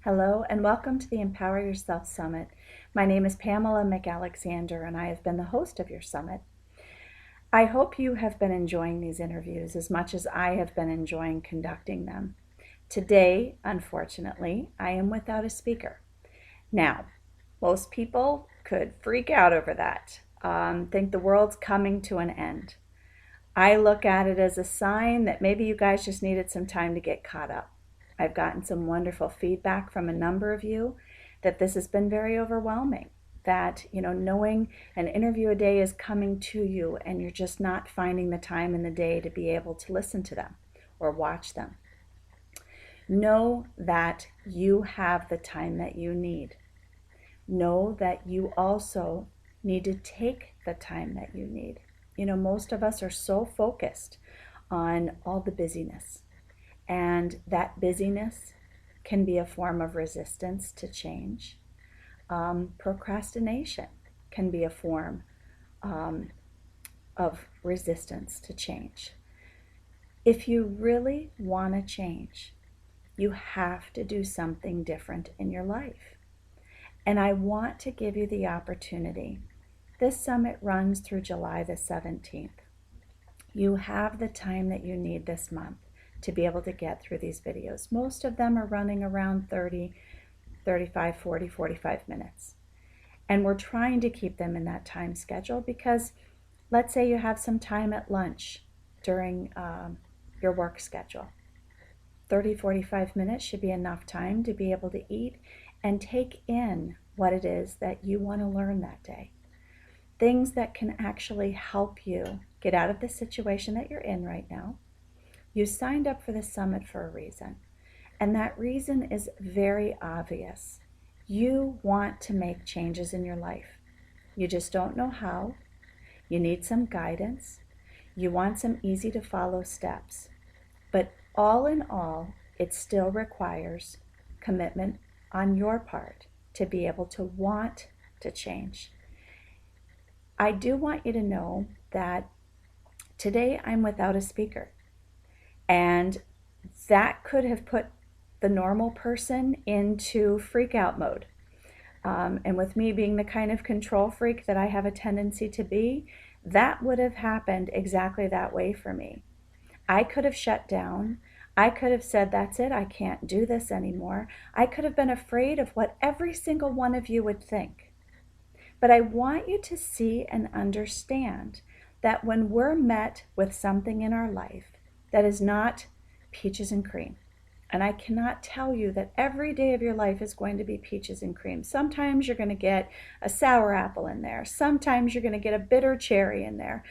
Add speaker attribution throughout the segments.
Speaker 1: Hello and welcome to the Empower Yourself Summit. My name is Pamela McAlexander and I have been the host of your summit. I hope you have been enjoying these interviews as much as I have been enjoying conducting them. Today, unfortunately, I am without a speaker. Now, most people could freak out over that, think the world's coming to an end. I look at it as a sign that maybe you guys just needed some time to get caught up. I've gotten some wonderful feedback from a number of you that this has been very overwhelming, that, knowing an interview a day is coming to you and you're just not finding the time in the day to be able to listen to them or watch them. Know that you have the time that you need. Know that you also need to take the time that you need. Most of us are so focused on all the busyness, and that busyness can be a form of resistance to change. Procrastination can be a form of resistance to change. If you really want to change, you have to do something different in your life. And I want to give you the opportunity. This summit runs through July the 17th. You have the time that you need this month to be able to get through these videos. Most of them are running around 30, 35, 40, 45 minutes. And we're trying to keep them in that time schedule because let's say you have some time at lunch during your work schedule. 30, 45 minutes should be enough time to be able to eat and take in what it is that you want to learn that day. Things that can actually help you get out of the situation that you're in right now. You signed up for the summit for a reason, and that reason is very obvious. You want to make changes in your life. You just don't know how. You need some guidance. You want some easy to follow steps. But all in all, it still requires commitment on your part to be able to want to change. I do want you to know that today I'm without a speaker, and that could have put the normal person into freak out mode. And with me being the kind of control freak that I have a tendency to be, that would have happened exactly that way for me. I could have shut down. I could have said, that's it, I can't do this anymore. I could have been afraid of what every single one of you would think. But I want you to see and understand that when we're met with something in our life that is not peaches and cream, and I cannot tell you that every day of your life is going to be peaches and cream. Sometimes you're going to get a sour apple in there. Sometimes you're going to get a bitter cherry in there.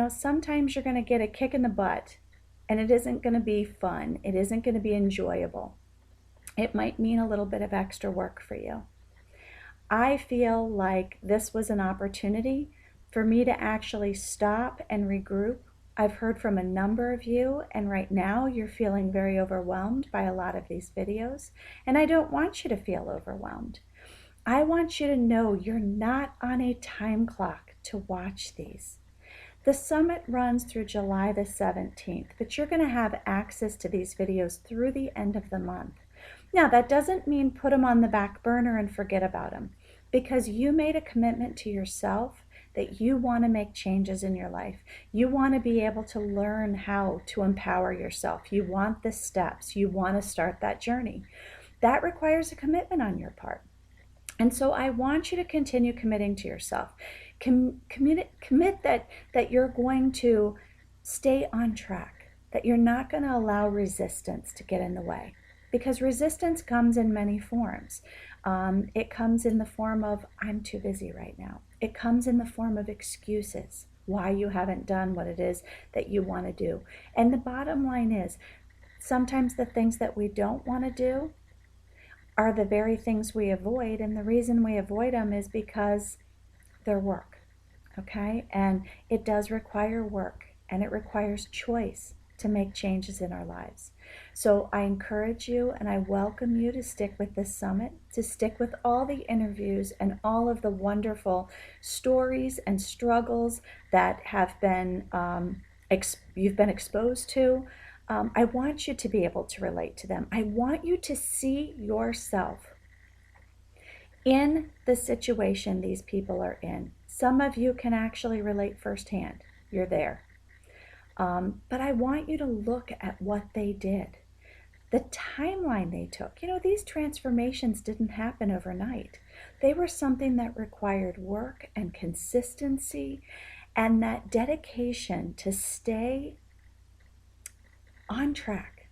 Speaker 1: Sometimes you're going to get a kick in the butt, and it isn't going to be fun. It isn't going to be enjoyable. It might mean a little bit of extra work for you. I feel like this was an opportunity for me to actually stop and regroup. I've heard from a number of you, and right now you're feeling very overwhelmed by a lot of these videos, and I don't want you to feel overwhelmed. I want you to know you're not on a time clock to watch these. The summit runs through July the 17th, but you're going to have access to these videos through the end of the month. Now, that doesn't mean put them on the back burner and forget about them, because you made a commitment to yourself that you want to make changes in your life. You want to be able to learn how to empower yourself. You want the steps. You want to start that journey. That requires a commitment on your part. And so I want you to continue committing to yourself. Commit that you're going to stay on track, that you're not going to allow resistance to get in the way. Because resistance comes in many forms. It comes in the form of, I'm too busy right now. It comes in the form of excuses, why you haven't done what it is that you want to do. And the bottom line is, sometimes the things that we don't want to do are the very things we avoid. And the reason we avoid them is because they're work, okay? And it does require work, and it requires choice to make changes in our lives. So I encourage you and I welcome you to stick with this summit, to stick with all the interviews and all of the wonderful stories and struggles that have been you've been exposed to. I want you to be able to relate to them. I want you to see yourself in the situation these people are in. Some of you can actually relate firsthand. You're there. But I want you to look at what they did, the timeline they took. These transformations didn't happen overnight. They were something that required work and consistency and that dedication to stay on track.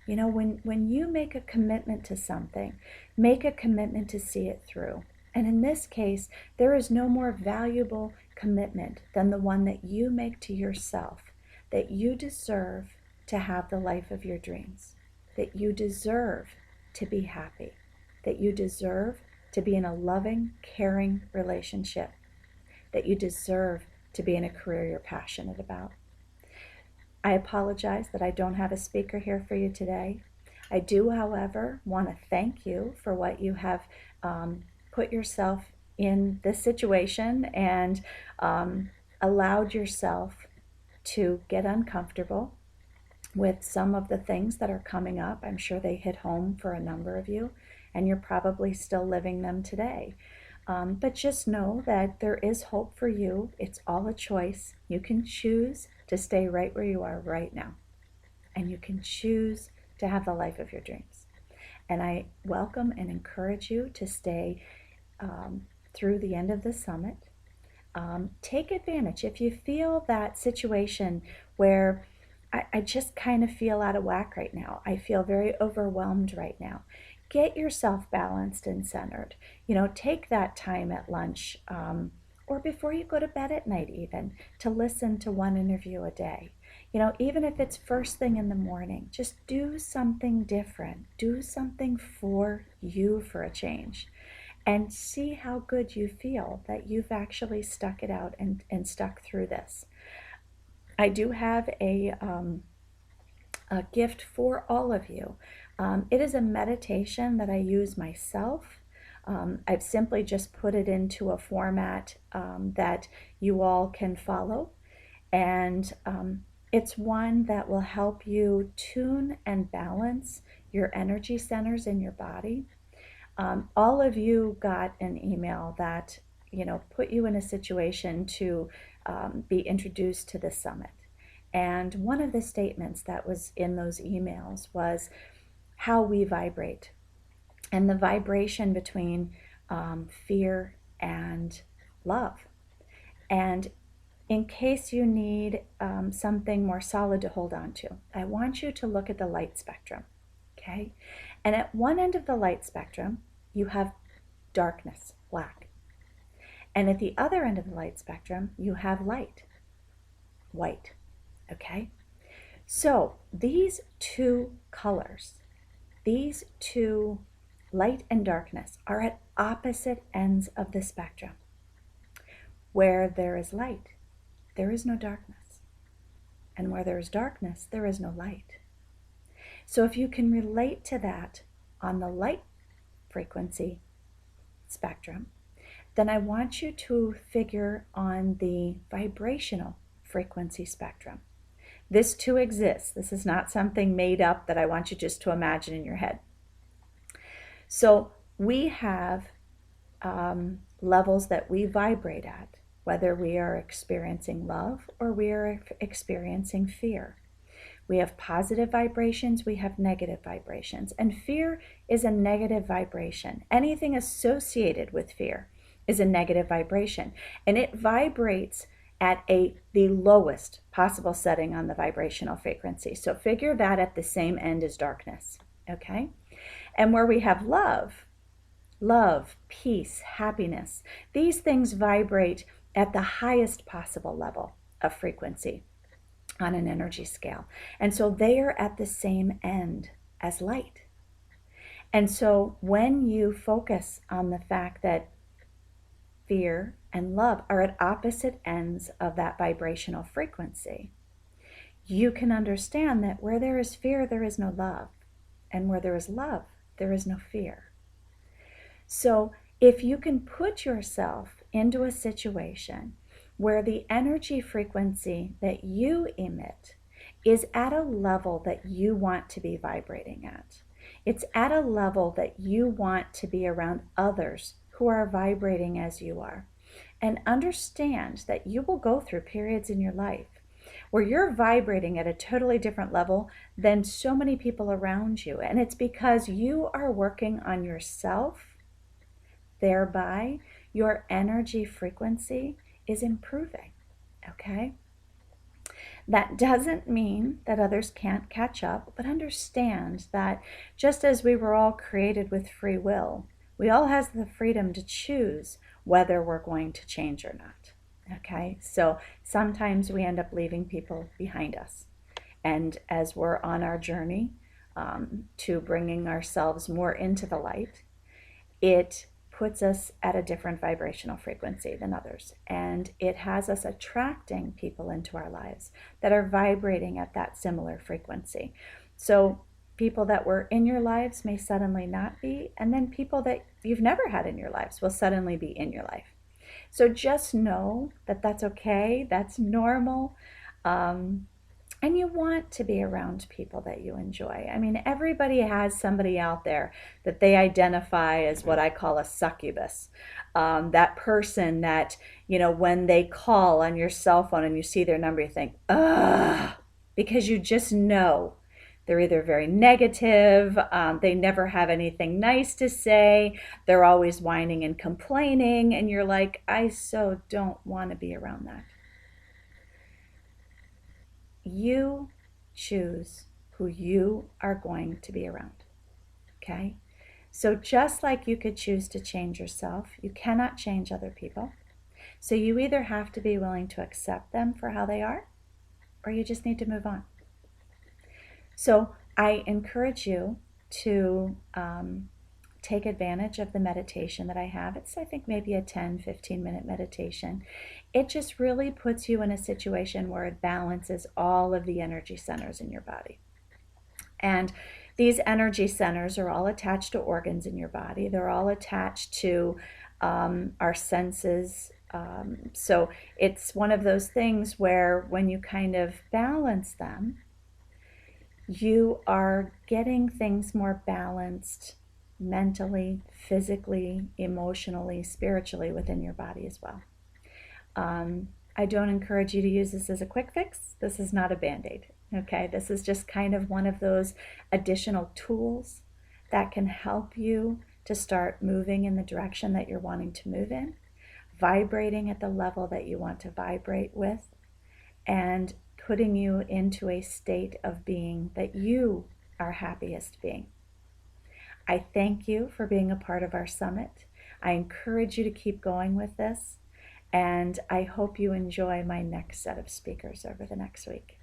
Speaker 1: When you make a commitment to something, make a commitment to see it through. And in this case, there is no more valuable commitment than the one that you make to yourself, that you deserve to have the life of your dreams, that you deserve to be happy, that you deserve to be in a loving, caring relationship, that you deserve to be in a career you're passionate about. I apologize that I don't have a speaker here for you today. I do, however, want to thank you for what you have put yourself in this situation and allowed yourself to get uncomfortable with some of the things that are coming up. I'm sure they hit home for a number of you, and you're probably still living them today. But just know that there is hope for you. It's all a choice. You can choose to stay right where you are right now, and you can choose to have the life of your dreams. And I welcome and encourage you to stay through the end of the summit. Take advantage. If you feel that situation where I just kind of feel out of whack right now, I feel very overwhelmed right now, get yourself balanced and centered. Take that time at lunch or before you go to bed at night even to listen to one interview a day. Even if it's first thing in the morning, just do something different. Do something for you for a change. And see how good you feel that you've actually stuck it out and stuck through this. I do have a gift for all of you. It is a meditation that I use myself. I've simply just put it into a format that you all can follow. And it's one that will help you tune and balance your energy centers in your body. All of you got an email that put you in a situation to be introduced to the summit. And one of the statements that was in those emails was how we vibrate and the vibration between fear and love. And in case you need something more solid to hold on to, I want you to look at the light spectrum, okay? And at one end of the light spectrum, you have darkness, black. And at the other end of the light spectrum, you have light, white, okay? So these two colors, these two, light and darkness, are at opposite ends of the spectrum. Where there is light, there is no darkness. And where there is darkness, there is no light. So if you can relate to that on the light frequency spectrum, then I want you to figure on the vibrational frequency spectrum. This too exists. This is not something made up that I want you just to imagine in your head. So we have levels that we vibrate at, whether we are experiencing love or we are experiencing fear. We have positive vibrations, we have negative vibrations, and fear is a negative vibration. Anything associated with fear is a negative vibration, and it vibrates at the lowest possible setting on the vibrational frequency. So figure that at the same end as darkness, okay? And where we have love, peace, happiness, these things vibrate at the highest possible level of frequency on an energy scale. And so they are at the same end as light. And so when you focus on the fact that fear and love are at opposite ends of that vibrational frequency, you can understand that where there is fear, there is no love. And where there is love, there is no fear. So if you can put yourself into a situation where the energy frequency that you emit is at a level that you want to be vibrating at. It's at a level that you want to be around others who are vibrating as you are. And understand that you will go through periods in your life where you're vibrating at a totally different level than so many people around you. And it's because you are working on yourself, thereby your energy frequency is improving. Okay? That doesn't mean that others can't catch up, but understand that just as we were all created with free will, we all have the freedom to choose whether we're going to change or not. Okay, so sometimes we end up leaving people behind us. And as we're on our journey to bringing ourselves more into the light, it puts us at a different vibrational frequency than others. And it has us attracting people into our lives that are vibrating at that similar frequency. So people that were in your lives may suddenly not be, and then people that you've never had in your lives will suddenly be in your life. So just know that that's okay, that's normal. And you want to be around people that you enjoy. I mean, everybody has somebody out there that they identify as what I call a succubus. That person that, when they call on your cell phone and you see their number, you think, ugh, because you just know they're either very negative, they never have anything nice to say, they're always whining and complaining, and you're like, I so don't want to be around that. You choose who you are going to be around. Okay? So just like you could choose to change yourself, you cannot change other people. So you either have to be willing to accept them for how they are, or you just need to move on. So I encourage you to take advantage of the meditation that I have. It's, I think, maybe a 10-15 minute meditation. It just really puts you in a situation where it balances all of the energy centers in your body. And these energy centers are all attached to organs in your body. They're all attached to our senses. So it's one of those things where when you kind of balance them, you are getting things more balanced mentally, physically, emotionally, spiritually within your body as well. I don't encourage you to use this as a quick fix. This is not a Band-Aid. Okay, this is just kind of one of those additional tools that can help you to start moving in the direction that you're wanting to move in, vibrating at the level that you want to vibrate with, and putting you into a state of being that you are happiest being. I thank you for being a part of our summit. I encourage you to keep going with this, and I hope you enjoy my next set of speakers over the next week.